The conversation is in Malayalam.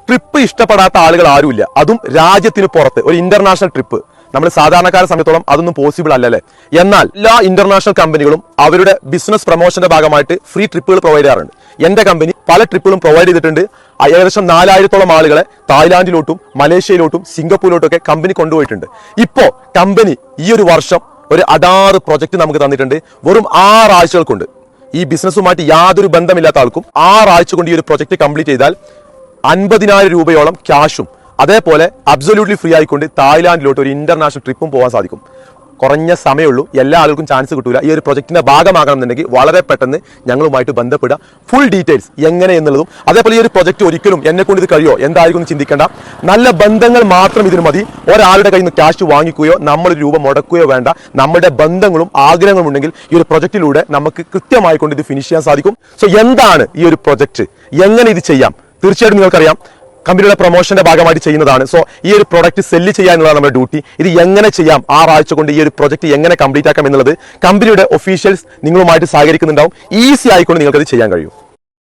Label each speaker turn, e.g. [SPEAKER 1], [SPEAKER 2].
[SPEAKER 1] ട്രിപ്പ് ഇഷ്ടപ്പെടാത്ത ആളുകൾ ആരുമില്ല. അതും രാജ്യത്തിന് പുറത്ത് ഒരു ഇന്റർനാഷണൽ ട്രിപ്പ്. നമ്മൾ സാധാരണക്കാരെ സംബന്ധിച്ചോളം അതൊന്നും പോസിബിൾ അല്ലല്ലേ. എന്നാൽ എല്ലാ ഇന്റർനാഷണൽ കമ്പനികളും അവരുടെ ബിസിനസ് പ്രൊമോഷന്റെ ഭാഗമായിട്ട് ഫ്രീ ട്രിപ്പുകൾ പ്രൊവൈഡ് ചെയ്യാറുണ്ട്. എന്റെ കമ്പനി പല ട്രിപ്പുകളും പ്രൊവൈഡ് ചെയ്തിട്ടുണ്ട്. ഏകദേശം 4000-ഓളം ആളുകളെ തായ്ലാന്റിലോട്ടും മലേഷ്യയിലോട്ടും സിംഗപ്പൂരിലോട്ടും ഒക്കെ കമ്പനി കൊണ്ടുപോയിട്ടുണ്ട്. ഇപ്പോ കമ്പനി ഈ ഒരു വർഷം ഒരു 16 പ്രൊജക്ട് നമുക്ക് തന്നിട്ടുണ്ട്. വെറും 6 ആഴ്ചകൾ കൊണ്ട് ഈ ബിസിനസ്സുമായിട്ട് യാതൊരു ബന്ധമില്ലാത്ത ആൾക്കും 6 ആഴ്ച കൊണ്ട് ഈ ഒരു പ്രൊജക്ട് കംപ്ലീറ്റ് ചെയ്താൽ 50,000 രൂപയോളം ക്യാഷും അതേപോലെ അബ്സൊല്യൂട്ട്ലി ഫ്രീ ആയിക്കൊണ്ട് തായ്ലാന്റിലോട്ട് ഒരു ഇന്റർനാഷണൽ ട്രിപ്പും പോകാൻ സാധിക്കും. കുറഞ്ഞ സമയമുള്ളൂ, എല്ലാ ആളുകൾക്കും ചാൻസ് കിട്ടൂല. ഈ ഒരു പ്രൊജക്ടിന്റെ ഭാഗമാകണം എന്നുണ്ടെങ്കിൽ വളരെ പെട്ടെന്ന് ഞങ്ങളുമായിട്ട് ബന്ധപ്പെടുക. ഫുൾ ഡീറ്റെയിൽസ് എങ്ങനെ എന്നുള്ളതും അതേപോലെ ഈ ഒരു പ്രൊജക്ട് ഒരിക്കലും എന്നെ കൊണ്ട് ഇത് കഴിയോ എന്തായിരിക്കും ചിന്തിക്കേണ്ട. നല്ല ബന്ധങ്ങൾ മാത്രം ഇതിന് മതി. ഒരാളുടെ കയ്യിൽ നിന്ന് ക്യാഷ് വാങ്ങിക്കുകയോ നമ്മളൊരു രൂപ മുടക്കുകയോ വേണ്ട. നമ്മുടെ ബന്ധങ്ങളും ആഗ്രഹങ്ങളും ഉണ്ടെങ്കിൽ ഈ ഒരു പ്രൊജക്റ്റിലൂടെ നമുക്ക് കൃത്യമായി കൊണ്ട് ഇത് ഫിനിഷ് ചെയ്യാൻ സാധിക്കും. സോ എന്താണ് ഈ ഒരു പ്രൊജക്ട്, എങ്ങനെ ഇത് ചെയ്യാം? തീർച്ചയായിട്ടും നിങ്ങൾക്കറിയാം, കമ്പനിയുടെ പ്രൊമോഷന്റെ ഭാഗമായിട്ട് ചെയ്യുന്നതാണ്. സോ ഈ ഒരു പ്രൊഡക്റ്റ് സെല്ല് ചെയ്യാനുള്ളതാണ് നമ്മുടെ ഡ്യൂട്ടി. ഇത് എങ്ങനെ ചെയ്യാം, 6 ആഴ്ച കൊണ്ട് ഈ ഒരു പ്രൊജക്ട് എങ്ങനെ കംപ്ലീറ്റ് ആക്കാം എന്നുള്ളത് കമ്പനിയുടെ ഒഫീഷ്യൽസ് നിങ്ങളുമായിട്ട് സഹകരിക്കുന്നുണ്ടാവും. ഈസി ആയിക്കൊണ്ട് നിങ്ങൾക്കത് ചെയ്യാൻ കഴിയും.